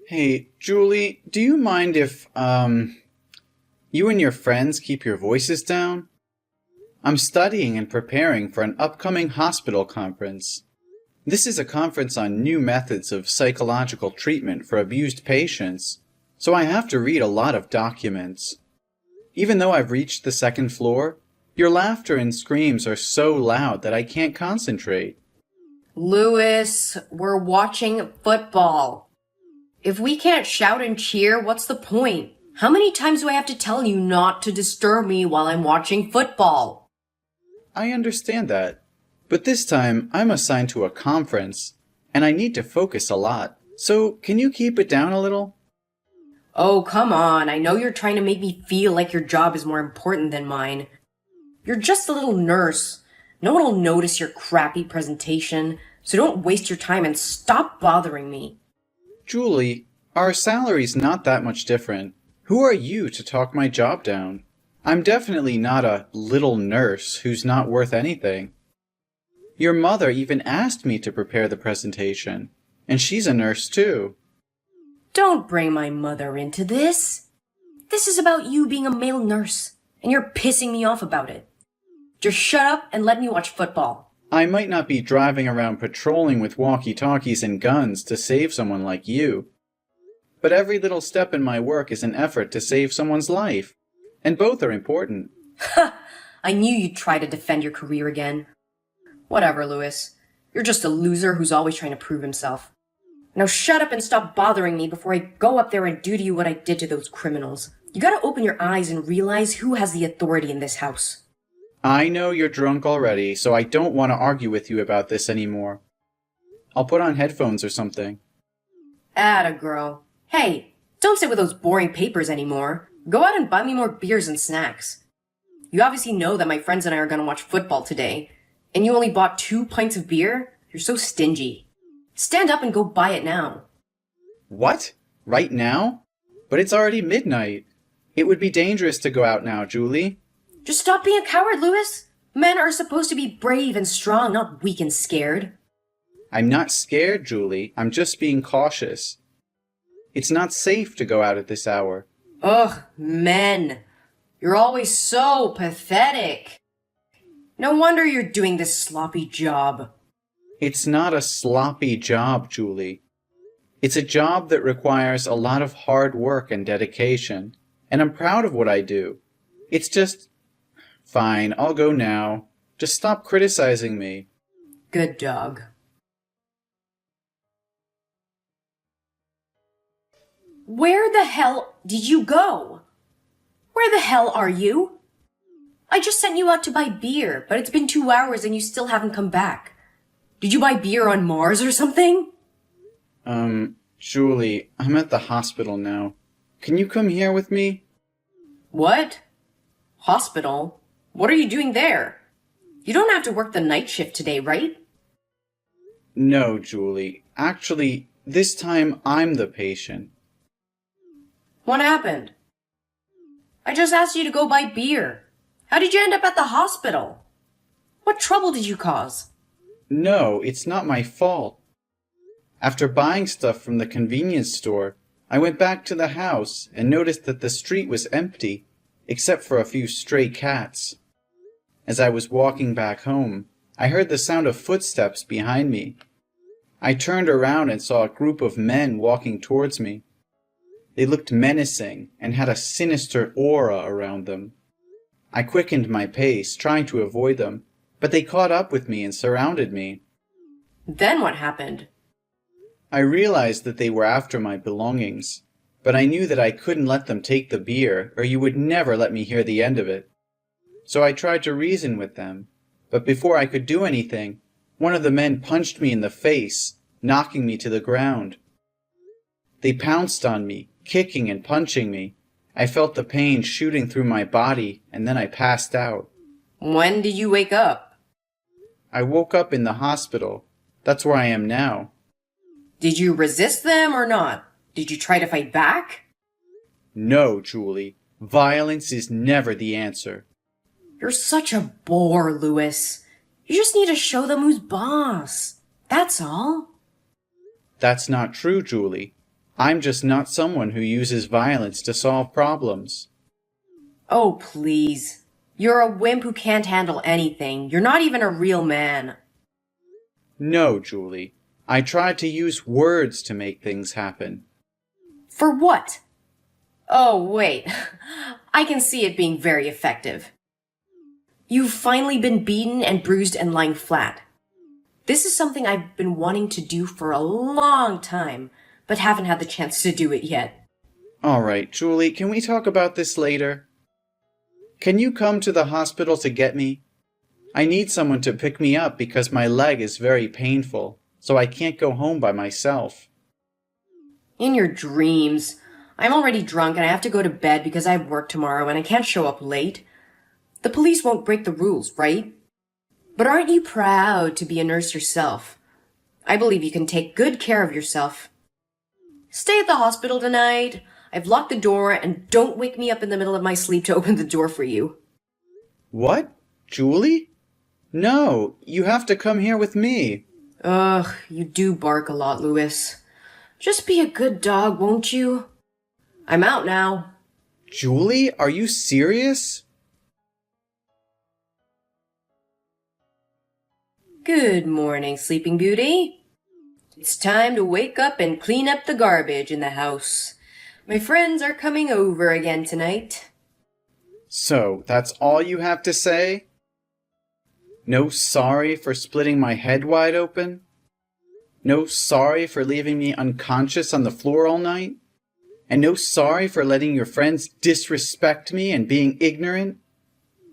Hey, Julie, do you mind if, you and your friends keep your voices down? I'm studying and preparing for an upcoming hospital conference. This is a conference on new methods of psychological treatment for abused patients, so I have to read a lot of documents. Even though I've reached the second floor, your laughter and screams are so loud that I can't concentrate. Louis, we're watching football. If we can't shout and cheer, what's the point? How many times do I have to tell you not to disturb me while I'm watching football? I understand that, but this time I'm assigned to a conference, and I need to focus a lot. So can you keep it down a little? Oh, come on. I know you're trying to make me feel like your job is more important than mine. You're just a little nurse. No one will notice your crappy presentation, so don't waste your time and stop bothering me. Julie, our salary's not that much different. Who are you to talk my job down? I'm definitely not a little nurse who's not worth anything. Your mother even asked me to prepare the presentation, and she's a nurse too. Don't bring my mother into this. This is about you being a male nurse, and you're pissing me off about it. Just shut up and let me watch football. I might not be driving around patrolling with walkie-talkies and guns to save someone like you, but every little step in my work is an effort to save someone's life, and both are important. Ha! I knew you'd try to defend your career again. Whatever, Louis. You're just a loser who's always trying to prove himself. Now shut up and stop bothering me before I go up there and do to you what I did to those criminals. You gotta open your eyes and realize who has the authority in this house. I know you're drunk already, so I don't want to argue with you about this anymore. I'll put on headphones or something. Atta girl. Hey, don't sit with those boring papers anymore. Go out and buy me more beers and snacks. You obviously know that my friends and I are gonna watch football today, and you only bought 2 pints of beer? You're so stingy. Stand up and go buy it now. What? Right now? But it's already midnight. It would be dangerous to go out now, Julie. Just stop being a coward, Louis. Men are supposed to be brave and strong, not weak and scared. I'm not scared, Julie. I'm just being cautious. It's not safe to go out at this hour. Ugh, men. You're always so pathetic. No wonder you're doing this sloppy job. It's not a sloppy job, Julie. It's a job that requires a lot of hard work and dedication, and I'm proud of what I do. It's just... Fine, I'll go now. Just stop criticizing me. Good dog. Where the hell did you go? Where the hell are you? I just sent you out to buy beer, but it's been 2 hours and you still haven't come back. Did you buy beer on Mars or something? Julie, I'm at the hospital now. Can you come here with me? What? Hospital? What are you doing there? You don't have to work the night shift today, right? No, Julie. Actually, this time I'm the patient. What happened? I just asked you to go buy beer. How did you end up at the hospital? What trouble did you cause? No, it's not my fault. After buying stuff from the convenience store, I went back to the house and noticed that the street was empty, except for a few stray cats. As I was walking back home, I heard the sound of footsteps behind me. I turned around and saw a group of men walking towards me. They looked menacing and had a sinister aura around them. I quickened my pace, trying to avoid them, but they caught up with me and surrounded me. Then what happened? I realized that they were after my belongings, but I knew that I couldn't let them take the beer, or you would never let me hear the end of it. So I tried to reason with them, but before I could do anything, one of the men punched me in the face, knocking me to the ground. They pounced on me, kicking and punching me. I felt the pain shooting through my body, and then I passed out. When did you wake up? I woke up in the hospital. That's where I am now. Did you resist them or not? Did you try to fight back? No, Julie. Violence is never the answer. You're such a bore, Louis. You just need to show them who's boss. That's all. That's not true, Julie. I'm just not someone who uses violence to solve problems. Oh, please. You're a wimp who can't handle anything. You're not even a real man. No, Julie. I tried to use words to make things happen. For what? Oh, wait. I can see it being very effective. You've finally been beaten and bruised and lying flat. This is something I've been wanting to do for a long time, but haven't had the chance to do it yet. All right, Julie, can we talk about this later? Can you come to the hospital to get me? I need someone to pick me up because my leg is very painful, so I can't go home by myself. In your dreams. I'm already drunk and I have to go to bed because I have work tomorrow and I can't show up late. The police won't break the rules, right? But aren't you proud to be a nurse yourself? I believe you can take good care of yourself. Stay at the hospital tonight. I've locked the door and don't wake me up in the middle of my sleep to open the door for you. What? Julie? No, you have to come here with me. Ugh, you do bark a lot, Louis. Just be a good dog, won't you? I'm out now. Julie, are you serious? Good morning, Sleeping Beauty. It's time to wake up and clean up the garbage in the house. My friends are coming over again tonight. So, that's all you have to say? No sorry for splitting my head wide open? No sorry for leaving me unconscious on the floor all night? And no sorry for letting your friends disrespect me and being ignorant?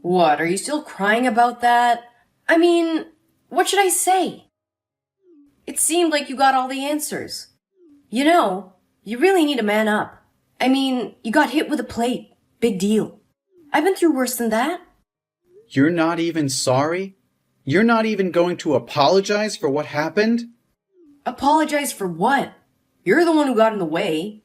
What, are you still crying about that? I mean, what should I say? It seemed like you got all the answers. You know, you really need to man up. I mean, you got hit with a plate. Big deal. I've been through worse than that. You're not even sorry? You're not even going to apologize for what happened? Apologize for what? You're the one who got in the way.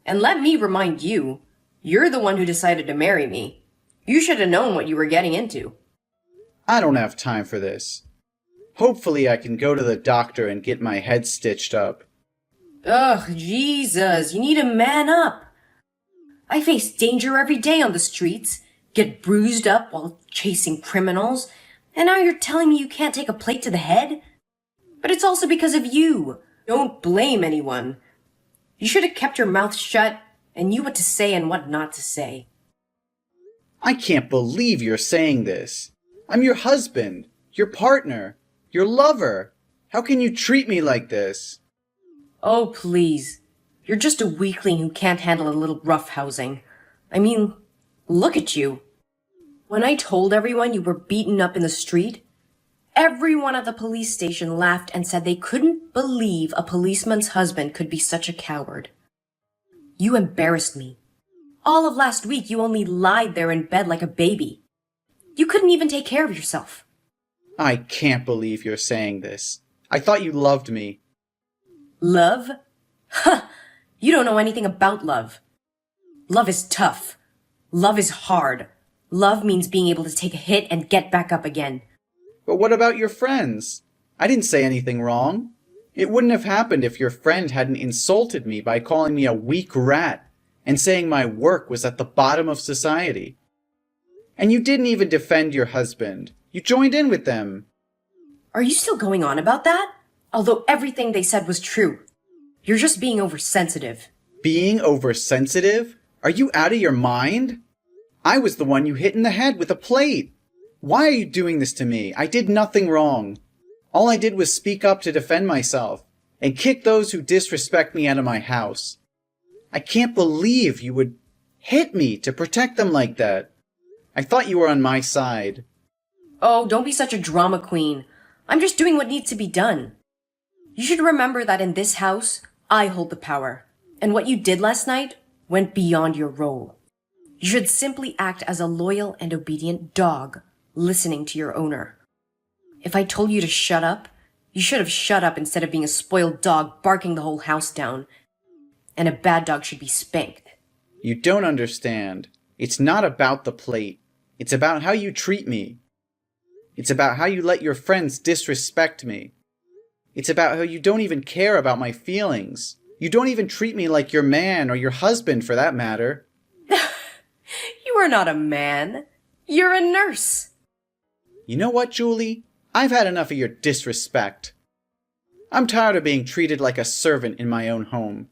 And let me remind you, you're the one who decided to marry me. You should have known what you were getting into. I don't have time for this. Hopefully I can go to the doctor and get my head stitched up. Ugh, Jesus, you need to man up. I face danger every day on the streets, get bruised up while chasing criminals, and now you're telling me you can't take a plate to the head? But it's also because of you. Don't blame anyone. You should have kept your mouth shut and knew what to say and what not to say. I can't believe you're saying this. I'm your husband, your partner, your lover. How can you treat me like this? Oh, please. You're just a weakling who can't handle a little roughhousing. I mean, look at you. When I told everyone you were beaten up in the street, everyone at the police station laughed and said they couldn't believe a policeman's husband could be such a coward. You embarrassed me. All of last week you only lied there in bed like a baby. You couldn't even take care of yourself. I can't believe you're saying this. I thought you loved me. Love? Huh! You don't know anything about love. Love is tough. Love is hard. Love means being able to take a hit and get back up again. But what about your friends? I didn't say anything wrong. It wouldn't have happened if your friend hadn't insulted me by calling me a weak rat and saying my work was at the bottom of society. And you didn't even defend your husband. You joined in with them. Are you still going on about that? Although everything they said was true. You're just being oversensitive. Being oversensitive? Are you out of your mind? I was the one you hit in the head with a plate. Why are you doing this to me? I did nothing wrong. All I did was speak up to defend myself and kick those who disrespect me out of my house. I can't believe you would hit me to protect them like that. I thought you were on my side. Oh, don't be such a drama queen. I'm just doing what needs to be done. You should remember that in this house, I hold the power. And what you did last night went beyond your role. You should simply act as a loyal and obedient dog, listening to your owner. If I told you to shut up, you should have shut up instead of being a spoiled dog barking the whole house down. And a bad dog should be spanked. You don't understand. It's not about the plate. It's about how you treat me. It's about how you let your friends disrespect me. It's about how you don't even care about my feelings. You don't even treat me like your man or your husband, for that matter. You are not a man. You're a nurse. You know what, Julie? I've had enough of your disrespect. I'm tired of being treated like a servant in my own home.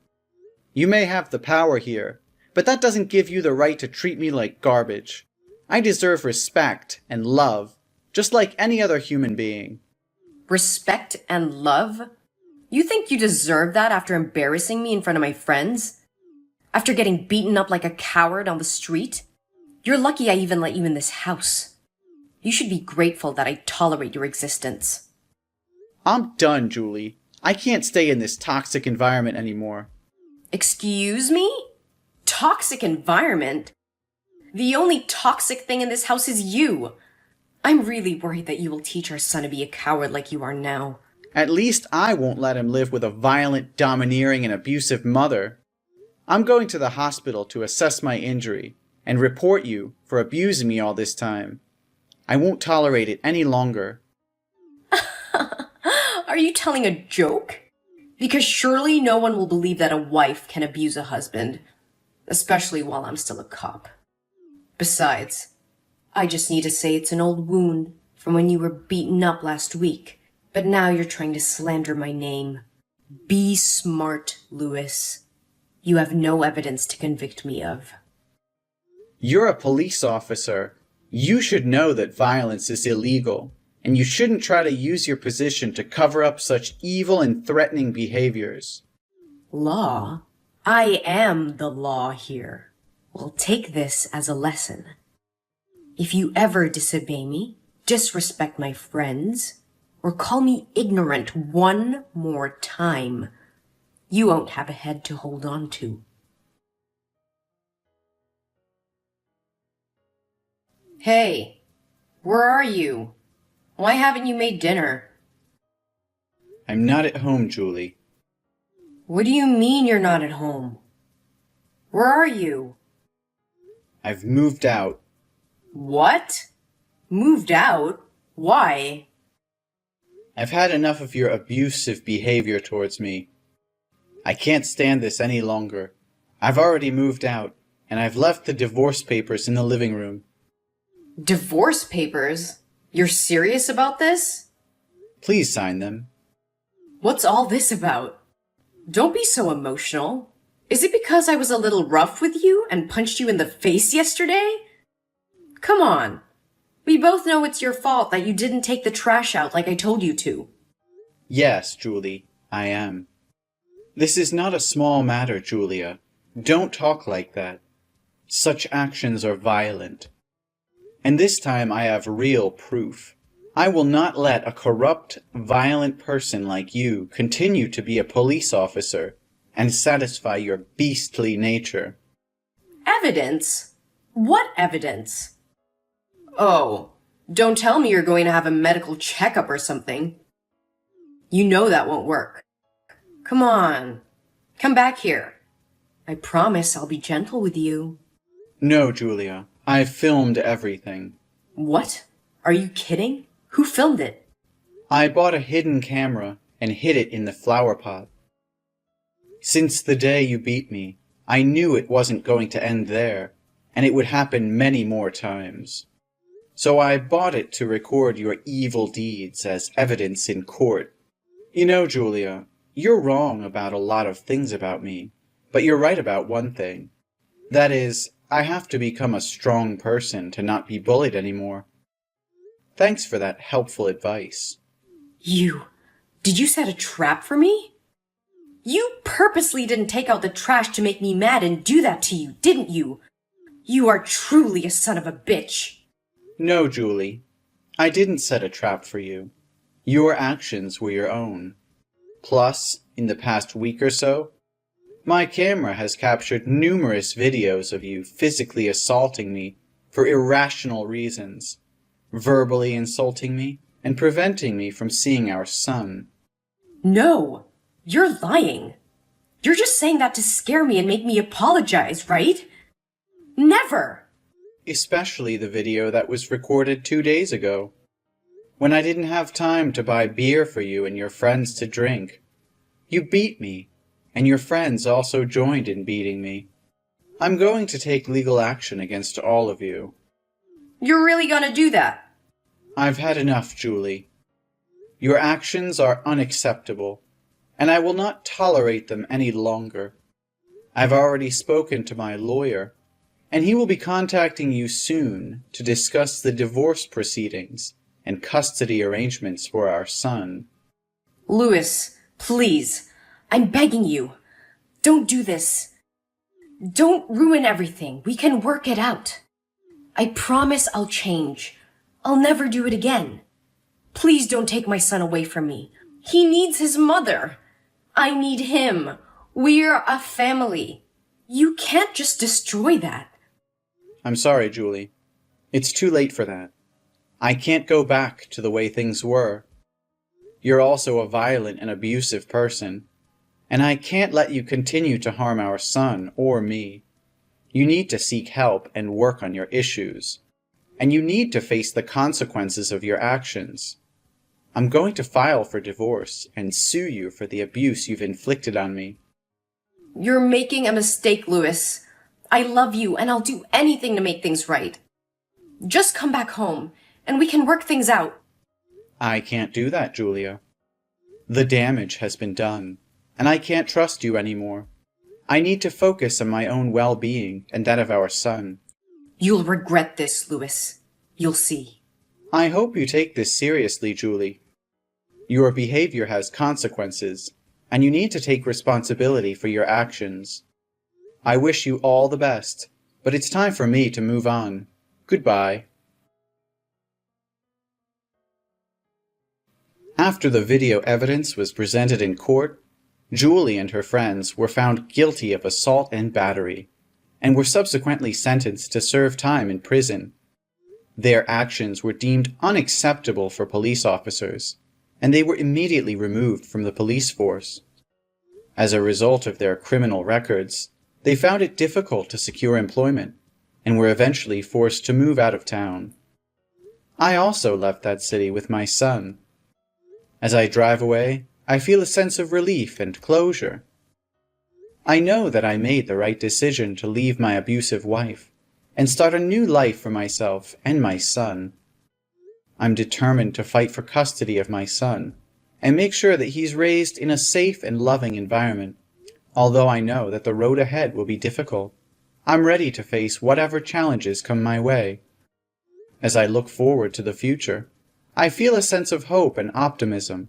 You may have the power here, but that doesn't give you the right to treat me like garbage. I deserve respect and love, just like any other human being. Respect and love? You think you deserve that after embarrassing me in front of my friends? After getting beaten up like a coward on the street? You're lucky I even let you in this house. You should be grateful that I tolerate your existence. I'm done, Julie. I can't stay in this toxic environment anymore. Excuse me? Toxic environment? The only toxic thing in this house is you. I'm really worried that you will teach our son to be a coward like you are now. At least I won't let him live with a violent, domineering, and abusive mother. I'm going to the hospital to assess my injury and report you for abusing me all this time. I won't tolerate it any longer. Are you telling a joke? Because surely no one will believe that a wife can abuse a husband, especially while I'm still a cop. Besides, I just need to say it's an old wound from when you were beaten up last week, but now you're trying to slander my name. Be smart, Lewis. You have no evidence to convict me of. You're a police officer. You should know that violence is illegal, and you shouldn't try to use your position to cover up such evil and threatening behaviors. Law? I am the law here. Well, take this as a lesson. If you ever disobey me, disrespect my friends, or call me ignorant one more time, you won't have a head to hold on to. Hey, where are you? Why haven't you made dinner? I'm not at home, Julie. What do you mean you're not at home? Where are you? I've moved out. What? Moved out? Why? I've had enough of your abusive behavior towards me. I can't stand this any longer. I've already moved out, and I've left the divorce papers in the living room. Divorce papers? You're serious about this? Please sign them. What's all this about? Don't be so emotional. Is it because I was a little rough with you and punched you in the face yesterday? Come on. We both know it's your fault that you didn't take the trash out like I told you to. Yes, Julie, I am. This is not a small matter, Julia. Don't talk like that. Such actions are violent. And this time I have real proof. I will not let a corrupt, violent person like you continue to be a police officer and satisfy your beastly nature. Evidence? What evidence? Oh, don't tell me you're going to have a medical checkup or something. You know that won't work. Come on. Come back here. I promise I'll be gentle with you. No, Julia. I've filmed everything. What? Are you kidding? Who filmed it? I bought a hidden camera and hid it in the flower pot. Since the day you beat me, I knew it wasn't going to end there, and it would happen many more times. So I bought it to record your evil deeds as evidence in court. You know, Julia, you're wrong about a lot of things about me, but you're right about one thing. That is, I have to become a strong person to not be bullied anymore. Thanks for that helpful advice. Did you set a trap for me? You purposely didn't take out the trash to make me mad and do that to you, didn't you? You are truly a son of a bitch. No, Julie. I didn't set a trap for you. Your actions were your own. Plus, in the past week or so, my camera has captured numerous videos of you physically assaulting me for irrational reasons, verbally insulting me, and preventing me from seeing our son. No, you're lying. You're just saying that to scare me and make me apologize, right? Never! Especially the video that was recorded 2 days ago, when I didn't have time to buy beer for you and your friends to drink. You beat me, and your friends also joined in beating me. I'm going to take legal action against all of you. You're really gonna do that? I've had enough, Julie. Your actions are unacceptable, and I will not tolerate them any longer. I've already spoken to my lawyer, and he will be contacting you soon to discuss the divorce proceedings and custody arrangements for our son. Louis, please. I'm begging you. Don't do this. Don't ruin everything. We can work it out. I promise I'll change. I'll never do it again. Please don't take my son away from me. He needs his mother. I need him. We're a family. You can't just destroy that. I'm sorry, Julie. It's too late for that. I can't go back to the way things were. You're also a violent and abusive person, and I can't let you continue to harm our son or me. You need to seek help and work on your issues, and you need to face the consequences of your actions. I'm going to file for divorce and sue you for the abuse you've inflicted on me. You're making a mistake, Louis. I love you, and I'll do anything to make things right. Just come back home, and we can work things out. I can't do that, Julia. The damage has been done, and I can't trust you anymore. I need to focus on my own well-being and that of our son. You'll regret this, Louis. You'll see. I hope you take this seriously, Julie. Your behavior has consequences, and you need to take responsibility for your actions. I wish you all the best, but it's time for me to move on. Goodbye. After the video evidence was presented in court, Julie and her friends were found guilty of assault and battery, and were subsequently sentenced to serve time in prison. Their actions were deemed unacceptable for police officers, and they were immediately removed from the police force. As a result of their criminal records, they found it difficult to secure employment, and were eventually forced to move out of town. I also left that city with my son. As I drive away, I feel a sense of relief and closure. I know that I made the right decision to leave my abusive wife and start a new life for myself and my son. I'm determined to fight for custody of my son and make sure that he's raised in a safe and loving environment. Although I know that the road ahead will be difficult, I'm ready to face whatever challenges come my way. As I look forward to the future, I feel a sense of hope and optimism,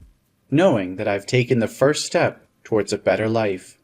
knowing that I've taken the first step towards a better life.